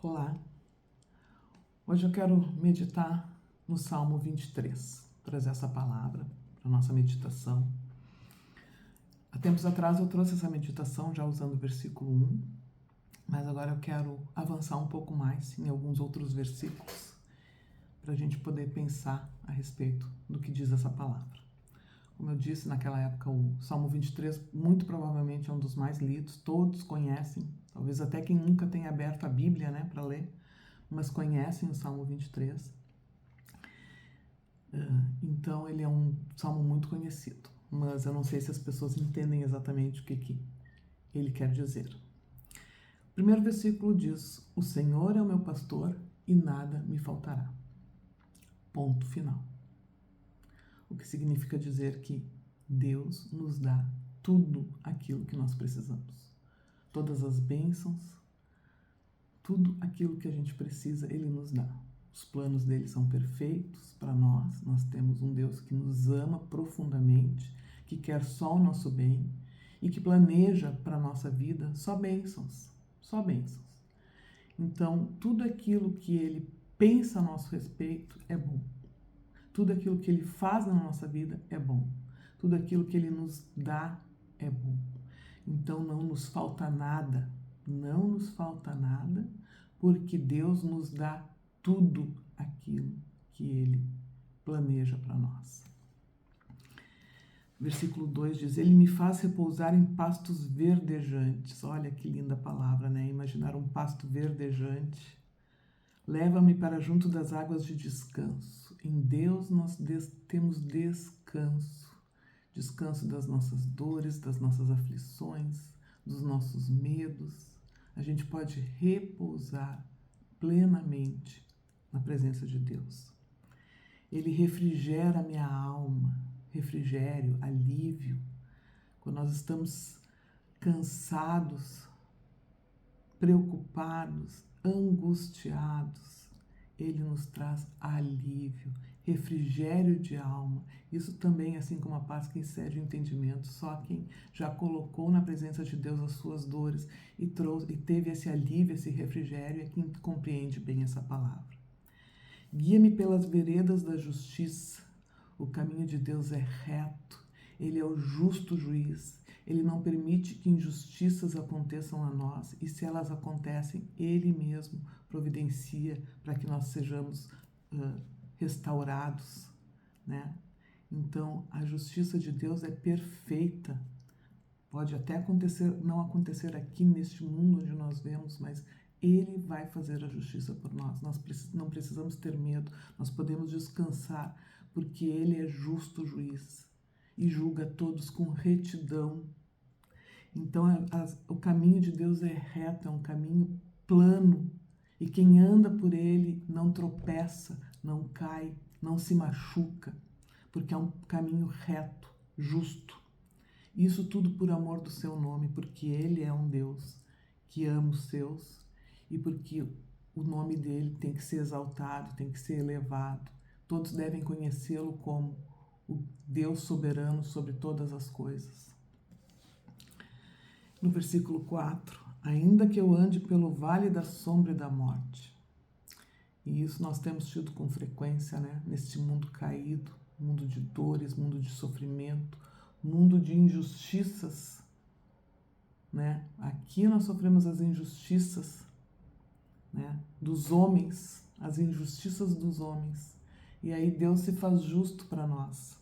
Olá, hoje eu quero meditar no Salmo 23, trazer essa palavra para a nossa meditação. Há tempos atrás eu trouxe essa meditação já usando o versículo 1, mas agora eu quero avançar um pouco mais em alguns outros versículos para a gente poder pensar a respeito do que diz essa palavra. Como eu disse, naquela época o Salmo 23 muito provavelmente é um dos mais lidos, todos conhecem, talvez até quem nunca tenha aberto a Bíblia, para ler, mas conhecem o Salmo 23. Então ele é um salmo muito conhecido, mas eu não sei se as pessoas entendem exatamente o que ele quer dizer. O primeiro versículo diz: "O Senhor é o meu pastor e nada me faltará." Ponto final. O que significa dizer que Deus nos dá tudo aquilo que nós precisamos. Todas as bênçãos, tudo aquilo que a gente precisa, Ele nos dá. Os planos dele são perfeitos para nós. Nós temos um Deus que nos ama profundamente, que quer só o nosso bem e que planeja para a nossa vida só bênçãos, só bênçãos. Então, tudo aquilo que Ele pensa a nosso respeito é bom. Tudo aquilo que Ele faz na nossa vida é bom. Tudo aquilo que Ele nos dá é bom. Então não nos falta nada, não nos falta nada, porque Deus nos dá tudo aquilo que Ele planeja para nós. Versículo 2 diz: "Ele me faz repousar em pastos verdejantes." Olha que linda palavra, Imaginar um pasto verdejante. "Leva-me para junto das águas de descanso." Em Deus nós temos descanso. Descanso das nossas dores, das nossas aflições, dos nossos medos. A gente pode repousar plenamente na presença de Deus. Ele refrigera a minha alma. Refrigério, alívio. Quando nós estamos cansados, preocupados, angustiados, Ele nos traz alívio, refrigério de alma. Isso também, assim como a paz que excede o entendimento, só quem já colocou na presença de Deus as suas dores e teve esse alívio, esse refrigério, é quem compreende bem essa palavra. Guia-me pelas veredas da justiça. O caminho de Deus é reto. Ele é o justo juiz. Ele não permite que injustiças aconteçam a nós, e se elas acontecem, Ele mesmo providencia para que nós sejamos restaurados, Então, a justiça de Deus é perfeita. Pode até não acontecer aqui neste mundo onde nós vemos, mas Ele vai fazer a justiça por nós. Nós não precisamos ter medo, nós podemos descansar, porque Ele é justo juiz e julga todos com retidão. Então, o caminho de Deus é reto, é um caminho plano, e quem anda por ele não tropeça, não cai, não se machuca, porque é um caminho reto, justo. Isso tudo por amor do seu nome, porque Ele é um Deus que ama os seus e porque o nome dele tem que ser exaltado, tem que ser elevado. Todos devem conhecê-lo como o Deus soberano sobre todas as coisas. No versículo 4, ainda que eu ande pelo vale da sombra e da morte. E isso nós temos tido com frequência, neste mundo caído, mundo de dores, mundo de sofrimento, mundo de injustiças, Aqui nós sofremos as injustiças, dos homens, as injustiças dos homens. E aí Deus se faz justo para nós.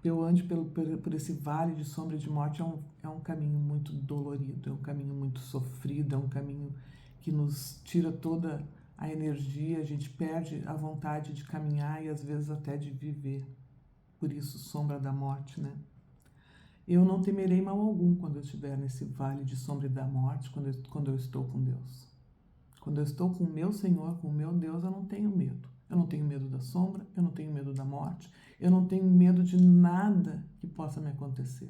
Eu ande por esse vale de sombra e de morte é um caminho muito dolorido, é um caminho muito sofrido, é um caminho que nos tira toda a energia, a gente perde a vontade de caminhar e às vezes até de viver. Por isso, sombra da morte, Eu não temerei mal algum quando eu estiver nesse vale de sombra e da morte, quando eu estou com Deus. Quando eu estou com o meu Senhor, com o meu Deus, eu não tenho medo. Eu não tenho medo da sombra, eu não tenho medo da morte, eu não tenho medo de nada que possa me acontecer,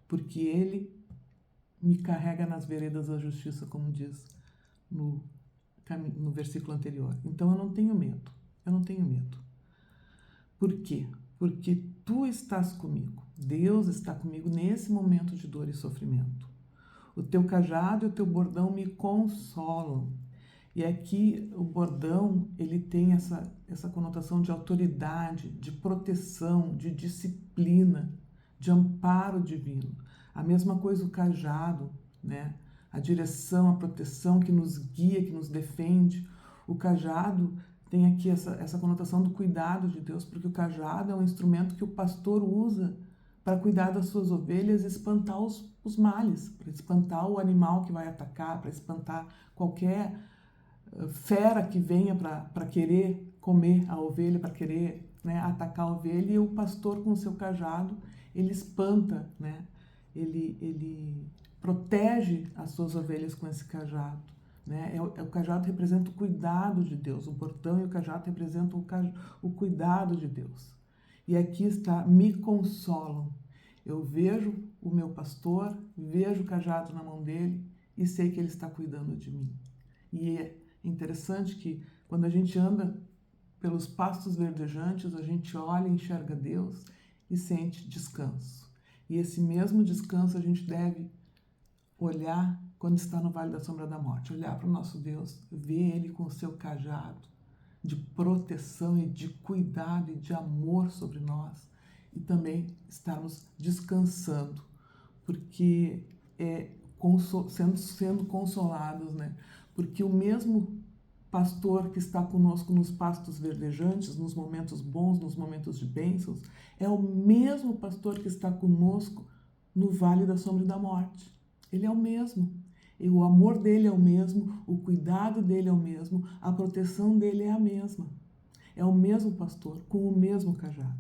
porque Ele me carrega nas veredas da justiça, como diz no versículo anterior. Então eu não tenho medo, eu não tenho medo. Por quê? Porque Tu estás comigo. Deus está comigo nesse momento de dor e sofrimento. O teu cajado e o teu bordão me consolam. E aqui o bordão, ele tem essa conotação de autoridade, de proteção, de disciplina, de amparo divino. A mesma coisa o cajado, né? A direção, a proteção que nos guia, que nos defende. O cajado tem aqui essa conotação do cuidado de Deus, porque o cajado é um instrumento que o pastor usa para cuidar das suas ovelhas e espantar os males, para espantar o animal que vai atacar, para espantar qualquer fera que venha para querer comer a ovelha, para querer, né, atacar a ovelha. E o pastor, com o seu cajado, ele espanta, né? Ele protege as suas ovelhas com esse cajado, né? O cajado representa o cuidado de Deus, o bordão e o cajado representam o cuidado de Deus. E aqui está, me consolam. Eu vejo o meu pastor, vejo o cajado na mão dele e sei que ele está cuidando de mim. E é interessante que quando a gente anda pelos pastos verdejantes, a gente olha e enxerga Deus e sente descanso. E esse mesmo descanso a gente deve olhar quando está no vale da sombra da morte, olhar para o nosso Deus, ver Ele com o seu cajado de proteção e de cuidado e de amor sobre nós, e também estarmos descansando, porque sendo consolados, né? Porque o mesmo pastor que está conosco nos pastos verdejantes, nos momentos bons, nos momentos de bênçãos, é o mesmo pastor que está conosco no vale da sombra da morte. Ele é o mesmo. E o amor dele é o mesmo, o cuidado dele é o mesmo, a proteção dele é a mesma. É o mesmo pastor, com o mesmo cajado.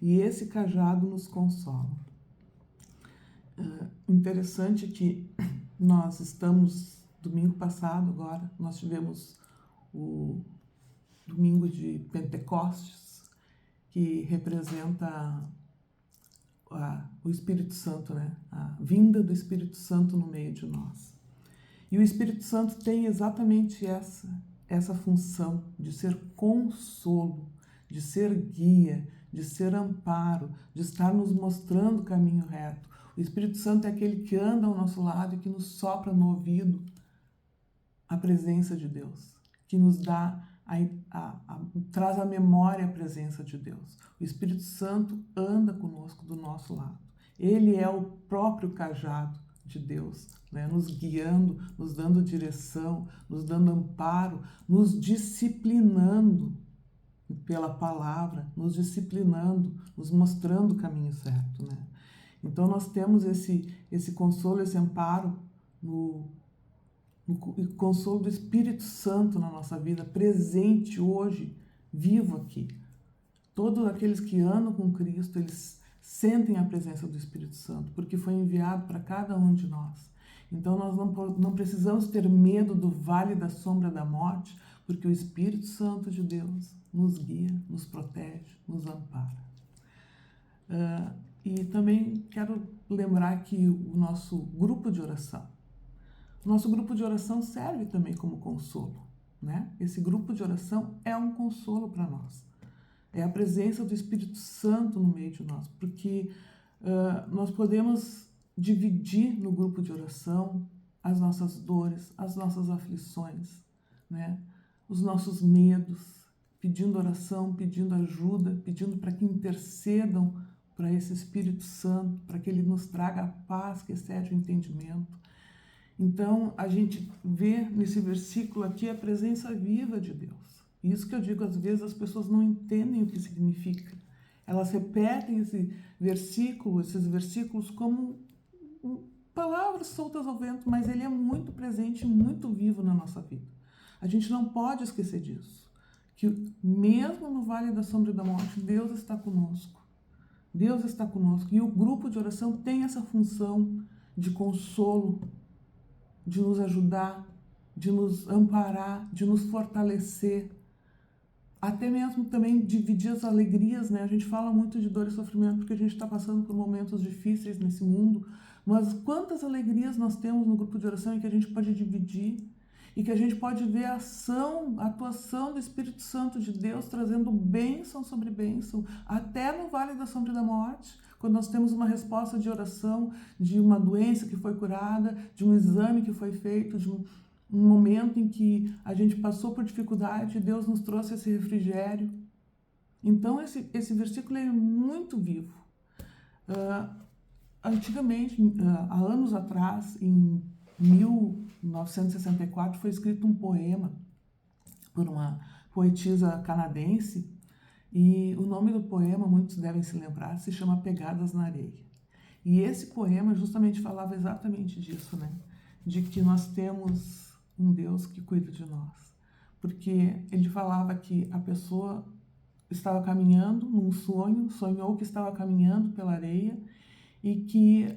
E esse cajado nos consola. Interessante que nós estamos, domingo passado agora, nós tivemos o domingo de Pentecostes, que representa o Espírito Santo, né? A vinda do Espírito Santo no meio de nós. E o Espírito Santo tem exatamente essa função de ser consolo, de ser guia, de ser amparo, de estar nos mostrando o caminho reto. O Espírito Santo é aquele que anda ao nosso lado e que nos sopra no ouvido a presença de Deus, que nos dá traz à memória a presença de Deus. O Espírito Santo anda conosco do nosso lado. Ele é o próprio cajado de Deus, né? Nos guiando, nos dando direção, nos dando amparo, nos disciplinando pela palavra, nos disciplinando, nos mostrando o caminho certo, né? Então nós temos esse consolo, esse amparo no consolo do Espírito Santo na nossa vida, presente hoje, vivo aqui. Todos aqueles que andam com Cristo, eles sentem a presença do Espírito Santo, porque foi enviado para cada um de nós. Então nós não precisamos ter medo do vale da sombra da morte, porque o Espírito Santo de Deus nos guia, nos protege, nos ampara. E também quero lembrar que o nosso grupo de oração, serve também como consolo, né? Esse grupo de oração é um consolo para nós. É a presença do Espírito Santo no meio de nós, porque nós podemos dividir no grupo de oração as nossas dores, as nossas aflições, né? Os nossos medos, pedindo oração, pedindo ajuda, pedindo para que intercedam para esse Espírito Santo, para que ele nos traga a paz que excede o entendimento. Então, a gente vê nesse versículo aqui a presença viva de Deus. Isso que eu digo, às vezes as pessoas não entendem o que significa. Elas repetem esses versículos como palavras soltas ao vento, mas ele é muito presente, muito vivo na nossa vida. A gente não pode esquecer disso, que mesmo no vale da sombra da morte, Deus está conosco. Deus está conosco. E o grupo de oração tem essa função de consolo, de nos ajudar, de nos amparar, de nos fortalecer, até mesmo também dividir as alegrias, né? A gente fala muito de dor e sofrimento porque a gente está passando por momentos difíceis nesse mundo, mas quantas alegrias nós temos no grupo de oração em que a gente pode dividir, e que a gente pode ver a atuação do Espírito Santo de Deus trazendo bênção sobre bênção, até no vale da sombra da morte, quando nós temos uma resposta de oração, de uma doença que foi curada, de um exame que foi feito, de um momento em que a gente passou por dificuldade e Deus nos trouxe esse refrigério. Então, esse versículo é muito vivo. Antigamente, há anos atrás, em 1964, foi escrito um poema por uma poetisa canadense, e o nome do poema, muitos devem se lembrar, se chama Pegadas na Areia. E esse poema justamente falava exatamente disso, né? De que nós temos um Deus que cuida de nós. Porque ele falava que a pessoa estava caminhando num sonho, sonhou que estava caminhando pela areia e que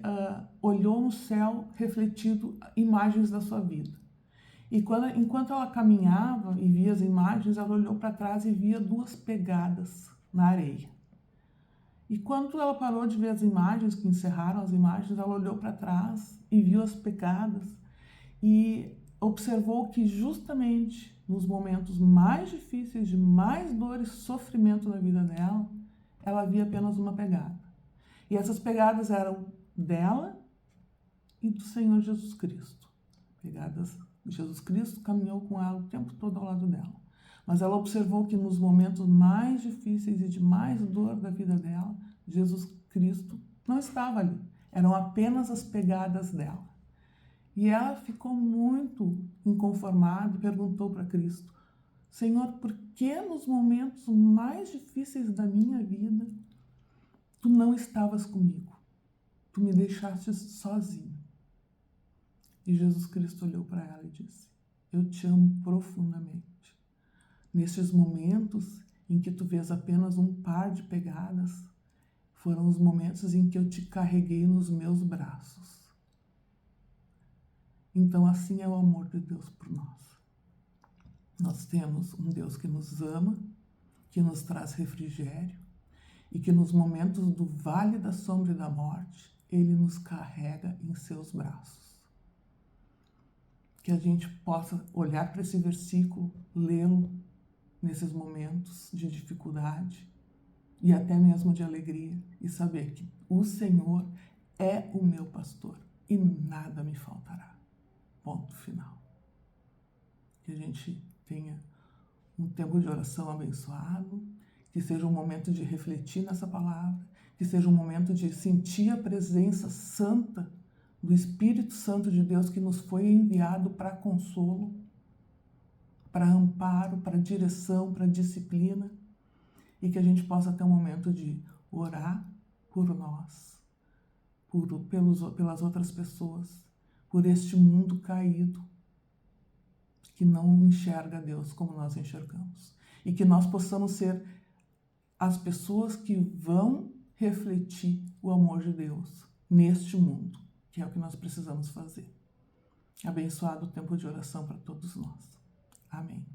olhou no céu refletido imagens da sua vida. E enquanto ela caminhava e via as imagens, ela olhou para trás e via 2 pegadas na areia. E quando ela parou de ver as imagens, que encerraram as imagens, ela olhou para trás e viu as pegadas e observou que justamente nos momentos mais difíceis, de mais dor e sofrimento na vida dela, ela via apenas uma pegada. E essas pegadas eram dela e do Senhor Jesus Cristo. Pegadas de Jesus Cristo, caminhou com ela o tempo todo ao lado dela. Mas ela observou que nos momentos mais difíceis e de mais dor da vida dela, Jesus Cristo não estava ali. Eram apenas as pegadas dela. E ela ficou muito inconformada e perguntou para Cristo: Senhor, por que nos momentos mais difíceis da minha vida tu não estavas comigo? Tu me deixaste sozinho. E Jesus Cristo olhou para ela e disse: eu te amo profundamente. Nestes momentos em que tu vês apenas um par de pegadas, foram os momentos em que eu te carreguei nos meus braços. Então, assim é o amor de Deus por nós. Nós temos um Deus que nos ama, que nos traz refrigério e que nos momentos do vale da sombra e da morte, Ele nos carrega em seus braços. Que a gente possa olhar para esse versículo, lê-lo nesses momentos de dificuldade e até mesmo de alegria e saber que o Senhor é o meu pastor e nada me faltará. Ponto final. Que a gente tenha um tempo de oração abençoado, que seja um momento de refletir nessa palavra, que seja um momento de sentir a presença santa do Espírito Santo de Deus que nos foi enviado para consolo, para amparo, para direção, para disciplina, e que a gente possa ter um momento de orar por nós, pelas outras pessoas, por este mundo caído, que não enxerga Deus como nós enxergamos. E que nós possamos ser as pessoas que vão refletir o amor de Deus neste mundo, que é o que nós precisamos fazer. Abençoado o tempo de oração para todos nós. Amém.